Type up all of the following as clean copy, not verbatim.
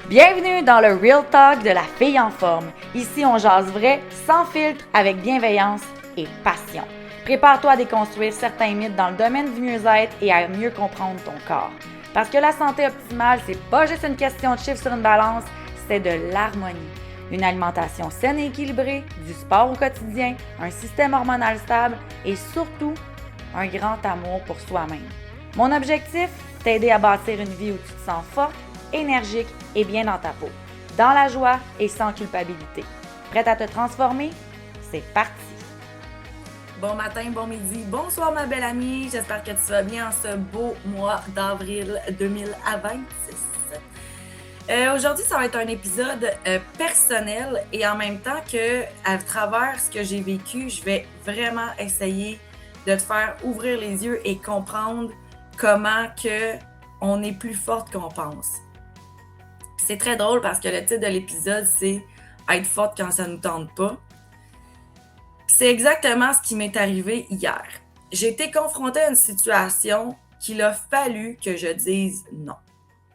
Bienvenue dans le Real Talk de la fille en forme. Ici, on jase vrai, sans filtre, avec bienveillance et passion. Prépare-toi à déconstruire certains mythes dans le domaine du mieux-être et à mieux comprendre ton corps. Parce que la santé optimale, c'est pas juste une question de chiffres sur une balance, c'est de l'harmonie. Une alimentation saine et équilibrée, du sport au quotidien, un système hormonal stable et surtout, un grand amour pour soi-même. Mon objectif, t'aider à bâtir une vie où tu te sens forte, énergique et bien dans ta peau, dans la joie et sans culpabilité. Prête à te transformer? C'est parti! Bon matin, bon midi, bonsoir ma belle amie, j'espère que tu vas bien en ce beau mois d'avril 2026. Aujourd'hui, ça va être un épisode personnel et en même temps que, à travers ce que j'ai vécu, je vais vraiment essayer de te faire ouvrir les yeux et comprendre comment que on est plus forte qu'on pense. C'est très drôle parce que le titre de l'épisode, c'est « Être forte quand ça ne nous tente pas ». C'est exactement ce qui m'est arrivé hier. J'ai été confrontée à une situation qu'il a fallu que je dise non.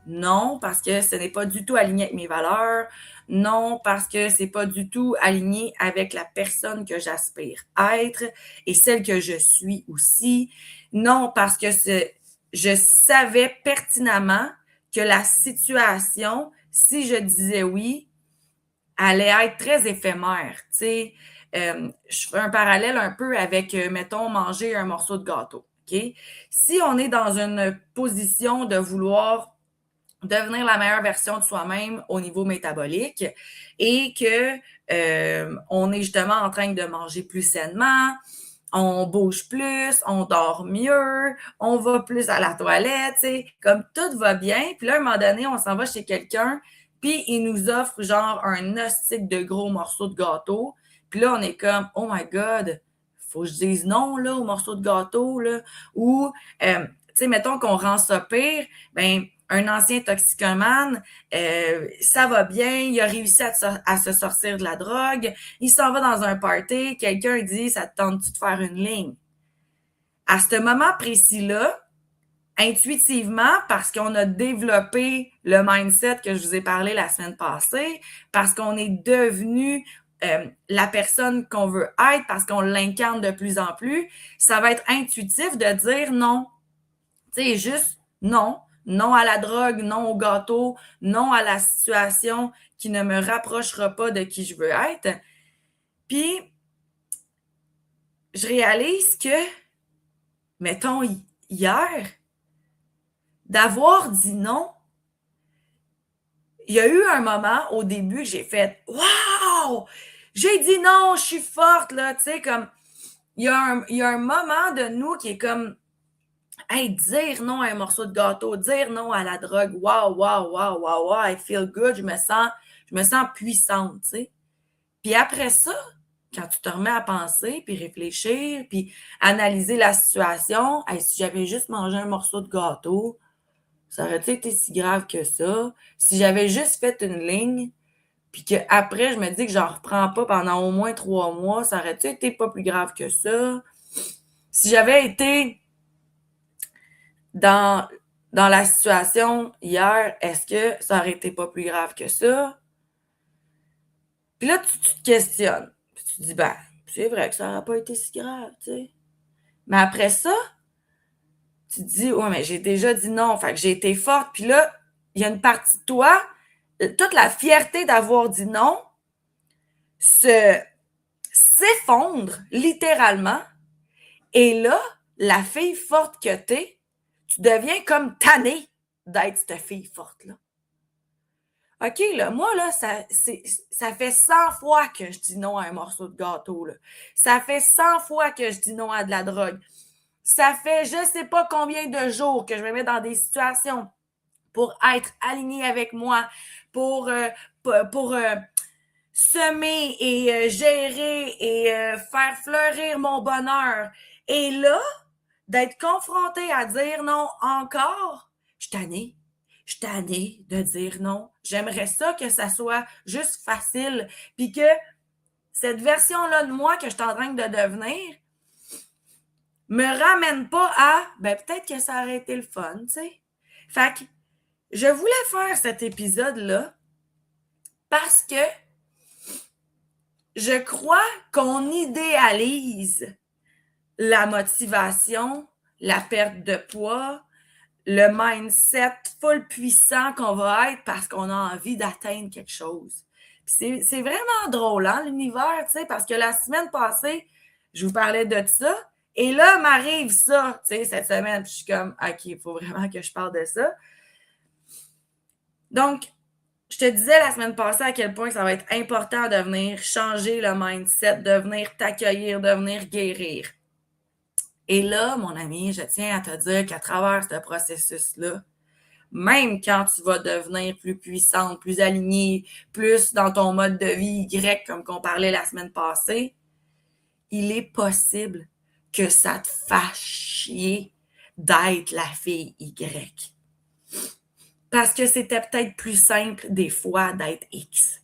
Non, parce que ce n'est pas du tout aligné avec mes valeurs. Non, parce que c'est pas du tout aligné avec la personne que j'aspire être et celle que je suis aussi. Non, parce que je savais pertinemment que la situation, si je disais oui, allait être très éphémère. Tu sais, je fais un parallèle un peu avec, mettons, manger un morceau de gâteau. OK? Si on est dans une position de vouloir devenir la meilleure version de soi-même au niveau métabolique et que on est justement en train de manger plus sainement, on bouge plus, on dort mieux, on va plus à la toilette, tu sais, comme tout va bien. Puis là, à un moment donné, on s'en va chez quelqu'un, puis il nous offre genre un hostique de gros morceaux de gâteau. Puis là, on est comme, oh my God, faut que je dise non là au morceau de gâteau là. Ou, tu sais, mettons qu'on rend ça pire, ben un ancien toxicomane, ça va bien, il a réussi à se sortir de la drogue, il s'en va dans un party, quelqu'un dit « ça te tente-tu de faire une ligne? » À ce moment précis-là, intuitivement, parce qu'on a développé le mindset que je vous ai parlé la semaine passée, parce qu'on est devenu la personne qu'on veut être, parce qu'on l'incarne de plus en plus, ça va être intuitif de dire non. Tu sais, juste non. Non à la drogue, non au gâteau, non à la situation qui ne me rapprochera pas de qui je veux être. Puis, je réalise que, mettons, hier, d'avoir dit non, il y a eu un moment au début que j'ai fait « Wow! J'ai dit non, je suis forte! » là, tu sais, comme, il y a un moment de nous qui est comme hey, dire non à un morceau de gâteau, dire non à la drogue, wow, wow, wow, wow, wow, I feel good, je me sens puissante, tu sais. Puis après ça, quand tu te remets à penser, puis réfléchir, puis analyser la situation, hey, si j'avais juste mangé un morceau de gâteau, ça aurait-tu été si grave que ça? Si j'avais juste fait une ligne, puis qu'après, je me dis que j'en reprends pas pendant au moins 3 mois, ça aurait-tu été pas plus grave que ça? Si j'avais été dans la situation hier, est-ce que ça aurait été pas plus grave que ça? Puis là, tu te questionnes. Puis tu te dis, ben, c'est vrai que ça n'aurait pas été si grave, tu sais. Mais après ça, tu te dis, ouais, mais j'ai déjà dit non, fait que j'ai été forte. Puis là, il y a une partie de toi, toute la fierté d'avoir dit non, s'effondre littéralement. Et là, la fille forte que t'es, tu deviens comme tannée d'être cette fille forte-là. OK, là, moi, là, ça fait 100 fois que je dis non à un morceau de gâteau, là. Ça fait 100 fois que je dis non à de la drogue. Ça fait je sais pas combien de jours que je me mets dans des situations pour être alignée avec moi, pour semer et gérer et faire fleurir mon bonheur. Et là, d'être confrontée à dire non encore, je suis tannée. Je suis tannée de dire non. J'aimerais ça que ça soit juste facile. Puis que cette version-là de moi que je suis en train de devenir me ramène pas à ben peut-être que ça aurait été le fun, tu sais. Fait que je voulais faire cet épisode-là Parce que je crois qu'on idéalise la motivation, la perte de poids, le mindset full puissant qu'on va être parce qu'on a envie d'atteindre quelque chose. Puis c'est vraiment drôle, hein, l'univers, tu sais, parce que la semaine passée, je vous parlais de ça, et là, m'arrive ça, tu sais, cette semaine, puis je suis comme, OK, il faut vraiment que je parle de ça. Donc, je te disais la semaine passée à quel point ça va être important de venir changer le mindset, de venir t'accueillir, de venir guérir. Et là, mon ami, je tiens à te dire qu'à travers ce processus-là, même quand tu vas devenir plus puissante, plus alignée, plus dans ton mode de vie Y, comme qu'on parlait la semaine passée, il est possible que ça te fasse chier d'être la fille Y. Parce que c'était peut-être plus simple des fois d'être X.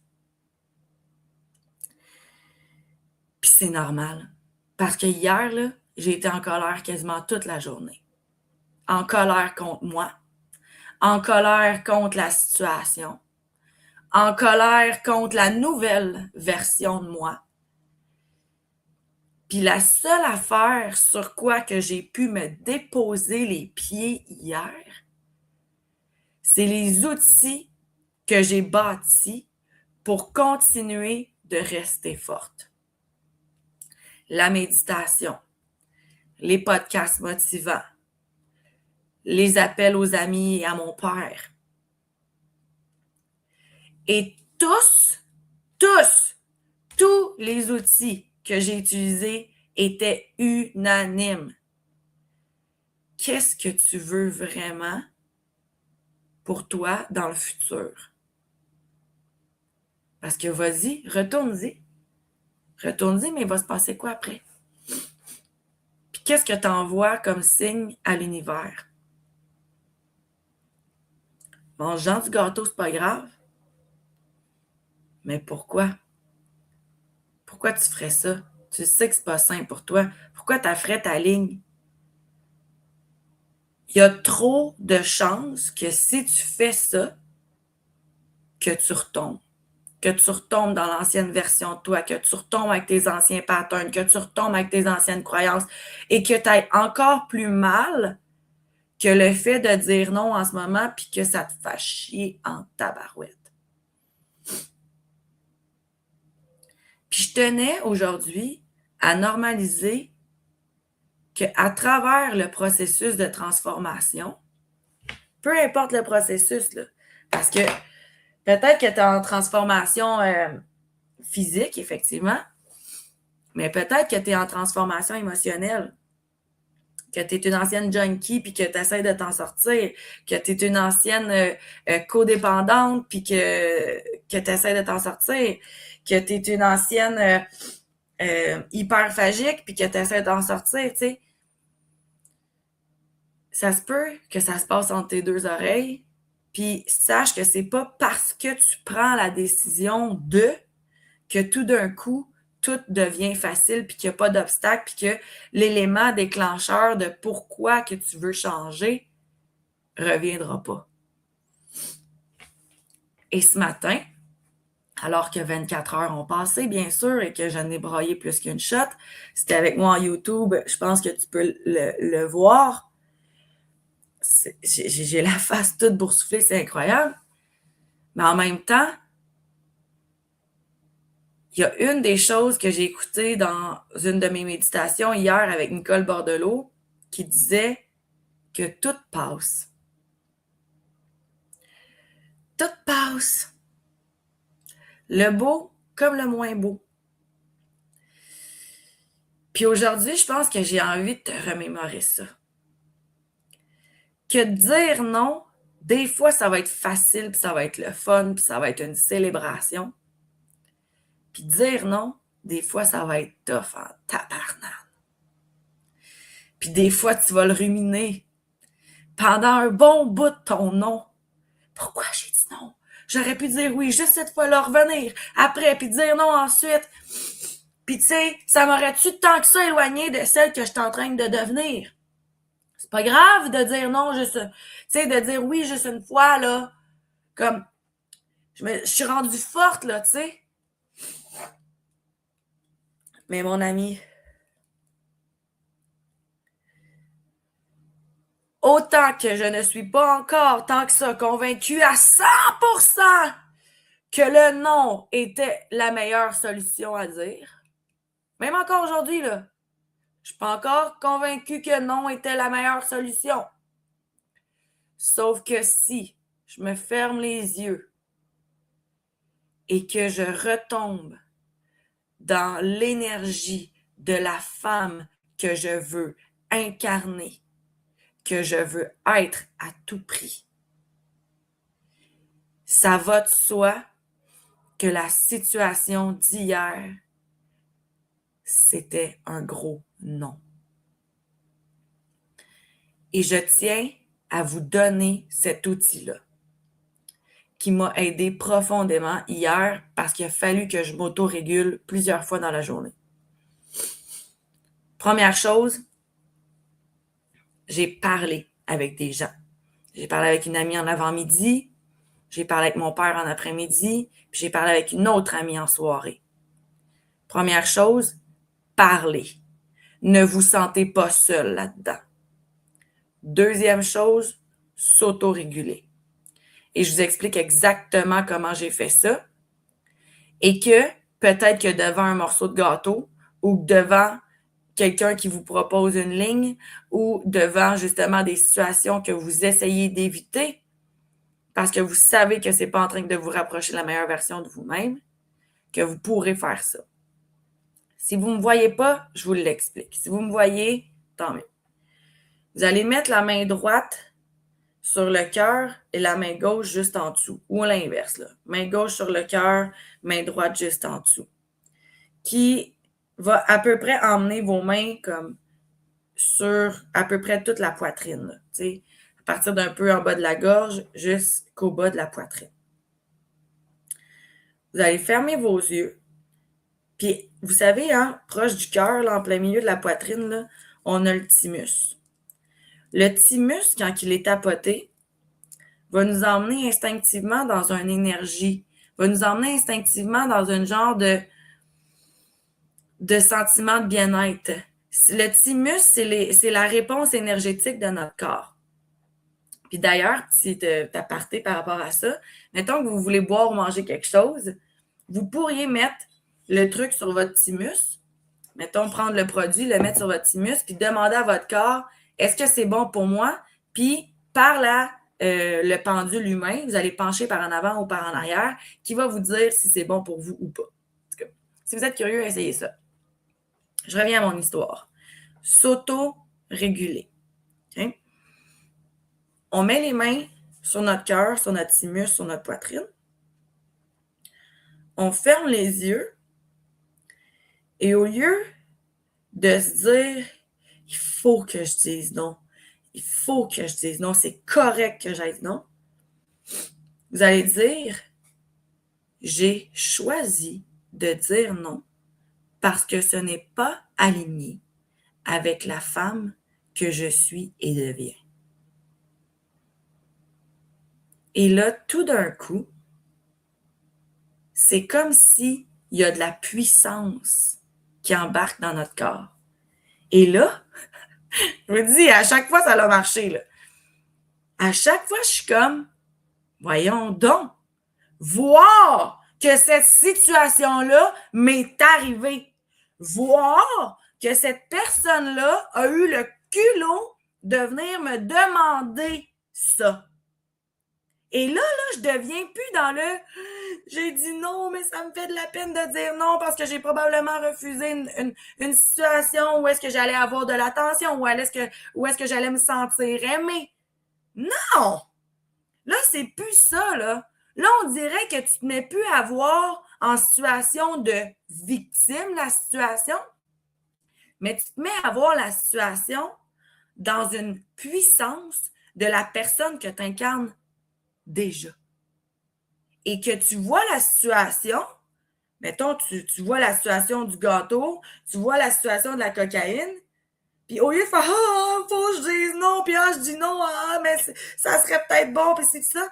Puis c'est normal. Parce que hier, là, j'ai été en colère quasiment toute la journée. En colère contre moi, en colère contre la situation, en colère contre la nouvelle version de moi. Puis la seule affaire sur quoi que j'ai pu me déposer les pieds hier, c'est les outils que j'ai bâtis pour continuer de rester forte. La méditation, les podcasts motivants, les appels aux amis et à mon père. Et tous les outils que j'ai utilisés étaient unanimes. Qu'est-ce que tu veux vraiment pour toi dans le futur? Parce que vas-y, retourne-y. Retourne-y, mais il va se passer quoi après? Puis qu'est-ce que tu envoies comme signe à l'univers? Mangeant du gâteau, c'est pas grave. Mais pourquoi? Pourquoi tu ferais ça? Tu sais que c'est pas sain pour toi. Pourquoi tu ferais ta ligne? Il y a trop de chances que si tu fais ça, que tu retombes. Que tu retombes dans l'ancienne version de toi, que tu retombes avec tes anciens patterns, que tu retombes avec tes anciennes croyances et que tu ailles encore plus mal que le fait de dire non en ce moment puis que ça te fasse chier en tabarouette. Puis je tenais aujourd'hui à normaliser qu'à travers le processus de transformation, peu importe le processus, là, parce que peut-être que tu es en transformation physique, effectivement, mais peut-être que tu es en transformation émotionnelle, que tu es une ancienne junkie puis que tu essaies de t'en sortir, que tu es une ancienne codépendante puis que tu essaies de t'en sortir, que tu es une ancienne hyperphagique puis que tu essaies d'en sortir, tu sais. Ça se peut que ça se passe entre tes deux oreilles, puis sache que c'est pas parce que tu prends la décision de que tout d'un coup, tout devient facile, puis qu'il n'y a pas d'obstacle, puis que l'élément déclencheur de pourquoi que tu veux changer reviendra pas. Et ce matin, alors que 24 heures ont passé, bien sûr, et que j'en ai broyé plus qu'une shot, c'était avec moi en YouTube, je pense que tu peux le voir. J'ai la face toute boursouflée, c'est incroyable. Mais en même temps, il y a une des choses que j'ai écoutées dans une de mes méditations hier avec Nicole Bordelot qui disait que tout passe. Tout passe. Le beau comme le moins beau. Puis aujourd'hui, je pense que j'ai envie de te remémorer ça. Que dire non, des fois, ça va être facile, puis ça va être le fun, puis ça va être une célébration. Puis dire non, des fois, ça va être tough en tabarnak. Puis des fois, tu vas le ruminer pendant un bon bout de ton non. Pourquoi j'ai dit non? J'aurais pu dire oui juste cette fois-là, revenir après, puis dire non ensuite. Puis tu sais, ça m'aurait-tu tant que ça éloigné de celle que je suis en train de devenir? C'est pas grave de dire non juste, tu sais, de dire oui juste une fois, là. Comme, Je suis rendue forte, là, tu sais. Mais mon ami, autant que je ne suis pas encore tant que ça convaincue à 100% que le non était la meilleure solution à dire, même encore aujourd'hui, là, je suis pas encore convaincue que non était la meilleure solution. Sauf que si je me ferme les yeux et que je retombe dans l'énergie de la femme que je veux incarner, que je veux être à tout prix, ça va de soi que la situation d'hier, c'était un gros non. Et je tiens à vous donner cet outil-là qui m'a aidé profondément hier parce qu'il a fallu que je m'auto-régule plusieurs fois dans la journée. Première chose, j'ai parlé avec des gens. J'ai parlé avec une amie en avant-midi, j'ai parlé avec mon père en après-midi, puis j'ai parlé avec une autre amie en soirée. Première chose, parlez. Ne vous sentez pas seul là-dedans. Deuxième chose, s'auto-réguler. Et je vous explique exactement comment j'ai fait ça. Et que peut-être que devant un morceau de gâteau ou devant quelqu'un qui vous propose une ligne ou devant justement des situations que vous essayez d'éviter parce que vous savez que ce n'est pas en train de vous rapprocher de la meilleure version de vous-même, que vous pourrez faire ça. Si vous ne me voyez pas, je vous l'explique. Si vous me voyez, tant mieux. Vous allez mettre la main droite sur le cœur et la main gauche juste en dessous. Ou à l'inverse, là. Main gauche sur le cœur, main droite juste en dessous. Qui va à peu près emmener vos mains comme sur à peu près toute la poitrine. Là, à partir d'un peu en bas de la gorge jusqu'au bas de la poitrine. Vous allez fermer vos yeux. Puis, vous savez, hein, proche du cœur, là, en plein milieu de la poitrine, là, on a le thymus. Le thymus, quand il est tapoté, va nous emmener instinctivement dans une énergie, va nous emmener instinctivement dans un genre de sentiment de bien-être. Le thymus, c'est la réponse énergétique de notre corps. Puis d'ailleurs, si tu aparté par rapport à ça, mettons que vous voulez boire ou manger quelque chose, vous pourriez mettre le truc sur votre thymus, mettons prendre le produit, le mettre sur votre thymus, puis demander à votre corps, est-ce que c'est bon pour moi? Puis par le pendule humain, vous allez pencher par en avant ou par en arrière, qui va vous dire si c'est bon pour vous ou pas. Si vous êtes curieux, essayez ça. Je reviens à mon histoire. S'auto-réguler. Okay? On met les mains sur notre cœur, sur notre thymus, sur notre poitrine. On ferme les yeux. Et au lieu de se dire, il faut que je dise non, il faut que je dise non, c'est correct que j'aille non, vous allez dire, j'ai choisi de dire non parce que ce n'est pas aligné avec la femme que je suis et deviens. Et là, tout d'un coup, c'est comme s'il y a de la puissance qui embarque dans notre corps. Et là, je vous dis, à chaque fois, ça a marché. Là. À chaque fois, je suis comme, voyons donc, voir que cette situation-là m'est arrivée. Voir que cette personne-là a eu le culot de venir me demander ça. Et là, je deviens plus dans le « j'ai dit non, mais ça me fait de la peine de dire non parce que j'ai probablement refusé une situation où est-ce que j'allais avoir de l'attention, où est-ce que j'allais me sentir aimée. » Non! Là, c'est plus ça, là. Là, on dirait que tu te mets plus à voir en situation de victime la situation, mais tu te mets à voir la situation dans une puissance de la personne que tu incarnes déjà. Et que tu vois la situation, mettons, tu vois la situation du gâteau, tu vois la situation de la cocaïne, puis au lieu de faire « Ah, faut que je dise non, puis je dis non, mais ça serait peut-être bon, puis c'est ça »,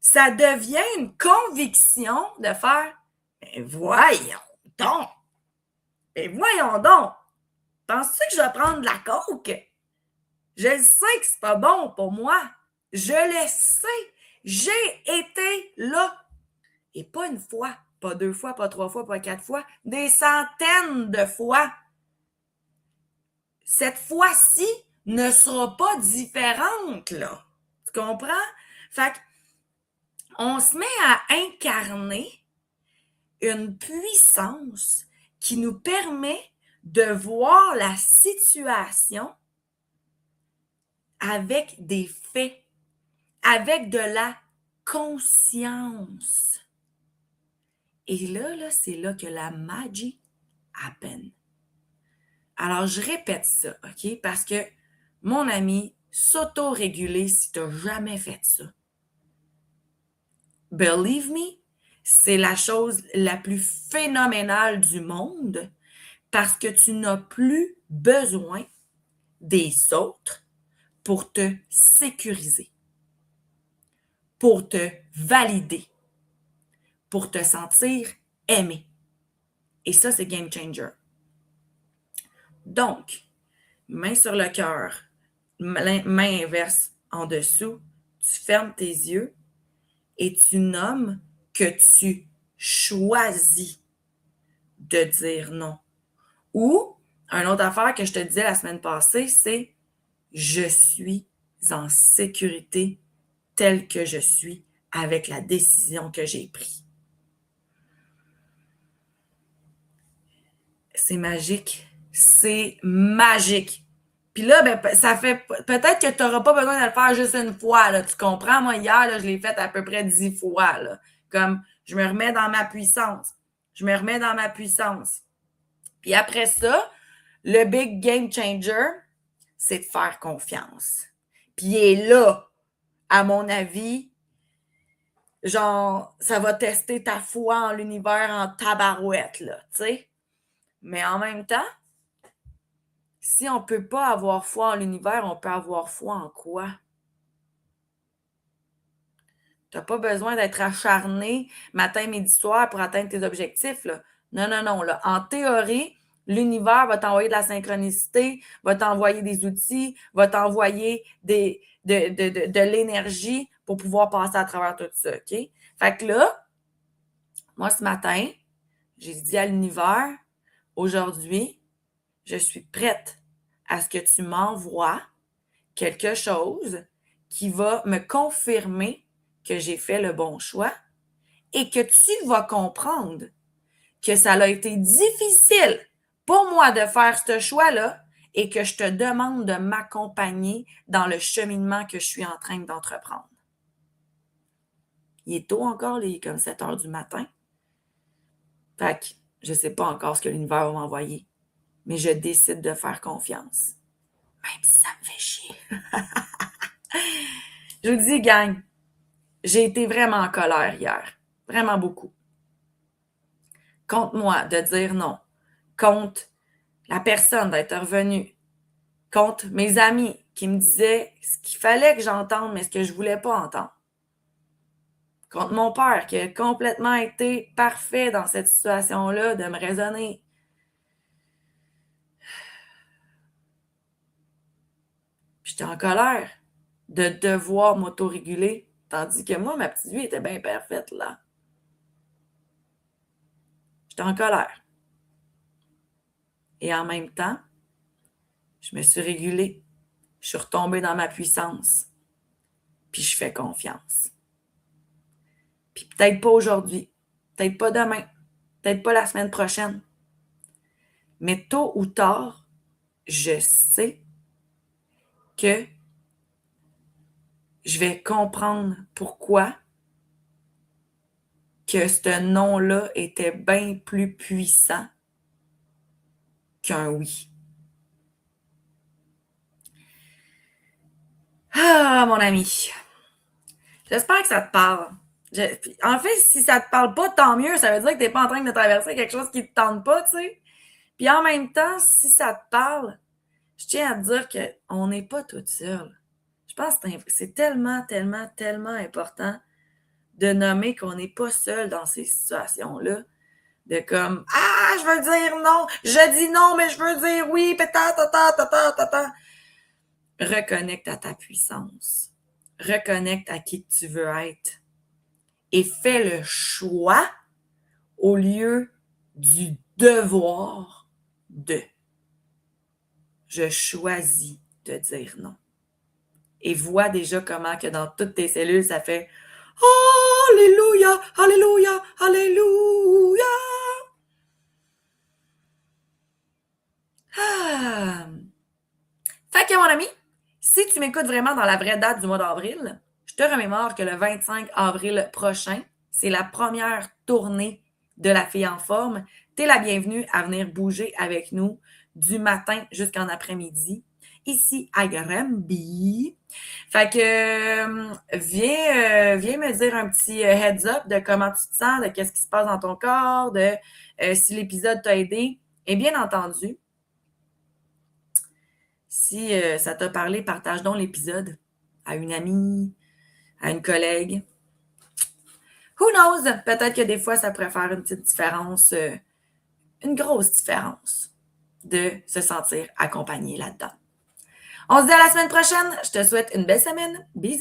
Ça devient une conviction de faire « Mais voyons donc! Mais voyons donc! Penses-tu que je vais prendre de la coke? Je le sais que c'est pas bon pour moi. Je le sais. J'ai été là. Et pas une fois, pas 2 fois, pas 3 fois, pas 4 fois, des centaines de fois. Cette fois-ci ne sera pas différente, là. Tu comprends? Fait qu'on se met à incarner une puissance qui nous permet de voir la situation avec des faits, avec de la conscience. Et là, c'est là que la magie happen. Alors, je répète ça, OK? Parce que, mon ami, s'auto-réguler si tu n'as jamais fait ça. Believe me, c'est la chose la plus phénoménale du monde parce que tu n'as plus besoin des autres pour te sécuriser, pour te valider, pour te sentir aimé. Et ça, c'est game changer. Donc, main sur le cœur, main inverse en dessous, tu fermes tes yeux et tu nommes que tu choisis de dire non. Ou, une autre affaire que je te disais la semaine passée, c'est je suis en sécurité telle que je suis avec la décision que j'ai prise. C'est magique. C'est magique. Puis là, ben, ça fait peut-être que tu n'auras pas besoin de le faire juste une fois. Là, tu comprends? Moi, hier, là, je l'ai fait à peu près 10 fois. Là. Comme je me remets dans ma puissance. Je me remets dans ma puissance. Puis après ça, le big game changer, c'est de faire confiance. Puis il est là, à mon avis, genre, ça va tester ta foi en l'univers en tabarouette, là, tu sais. Mais en même temps, si on ne peut pas avoir foi en l'univers, on peut avoir foi en quoi? Tu n'as pas besoin d'être acharné matin, midi, soir pour atteindre tes objectifs. Là. Non, non, non. Là. En théorie, l'univers va t'envoyer de la synchronicité, va t'envoyer des outils, va t'envoyer de l'énergie pour pouvoir passer à travers tout ça. OK? Fait que là, moi, ce matin, j'ai dit à l'univers, aujourd'hui, je suis prête à ce que tu m'envoies quelque chose qui va me confirmer que j'ai fait le bon choix et que tu vas comprendre que ça a été difficile pour moi de faire ce choix-là et que je te demande de m'accompagner dans le cheminement que je suis en train d'entreprendre. Il est tôt encore, il est comme 7 heures du matin. Fait que je ne sais pas encore ce que l'univers va m'envoyer, mais je décide de faire confiance. Même si ça me fait chier. Je vous dis, gang, j'ai été vraiment en colère hier. Vraiment beaucoup. Contre moi de dire non. Contre la personne d'être revenue. Contre mes amis qui me disaient ce qu'il fallait que j'entende, mais ce que je voulais pas entendre. Contre mon père qui a complètement été parfait dans cette situation-là de me raisonner. J'étais en colère de devoir m'autoréguler, tandis que moi, ma petite vie était bien parfaite là. J'étais en colère. Et en même temps, je me suis régulée. Je suis retombée dans ma puissance. Puis je fais confiance. Puis peut-être pas aujourd'hui, peut-être pas demain, peut-être pas la semaine prochaine. Mais tôt ou tard, je sais que je vais comprendre pourquoi que ce non-là était bien plus puissant qu'un oui. Ah, mon ami, j'espère que ça te parle. En fait, si ça te parle pas, tant mieux. Ça veut dire que t'es pas en train de traverser quelque chose qui te tente pas, tu sais. Puis en même temps, si ça te parle, je tiens à te dire qu'on n'est pas toute seule. Je pense que c'est tellement, tellement, tellement important de nommer qu'on n'est pas seul dans ces situations-là. De comme, ah, je veux dire non, je dis non, mais je veux dire oui, ta. Reconnecte à ta puissance. Reconnecte à qui tu veux être. Et fais le choix au lieu du devoir de. Je choisis de dire non. Et vois déjà comment que dans toutes tes cellules, ça fait Alléluia, Alléluia, Alléluia. Ah. Fait que mon ami, si tu m'écoutes vraiment dans la vraie date du mois d'avril, je te remémore que le 25 avril prochain, c'est la première tournée de la fille en forme. Tu es la bienvenue à venir bouger avec nous du matin jusqu'en après-midi, ici à Granby. Fait que viens me dire un petit heads up de comment tu te sens, de qu'est-ce qui se passe dans ton corps, de si l'épisode t'a aidé. Et bien entendu, si ça t'a parlé, partage donc l'épisode à une amie, à une collègue. Who knows? Peut-être que des fois, ça pourrait faire une petite différence, une grosse différence de se sentir accompagné là-dedans. On se dit à la semaine prochaine. Je te souhaite une belle semaine. Bisous!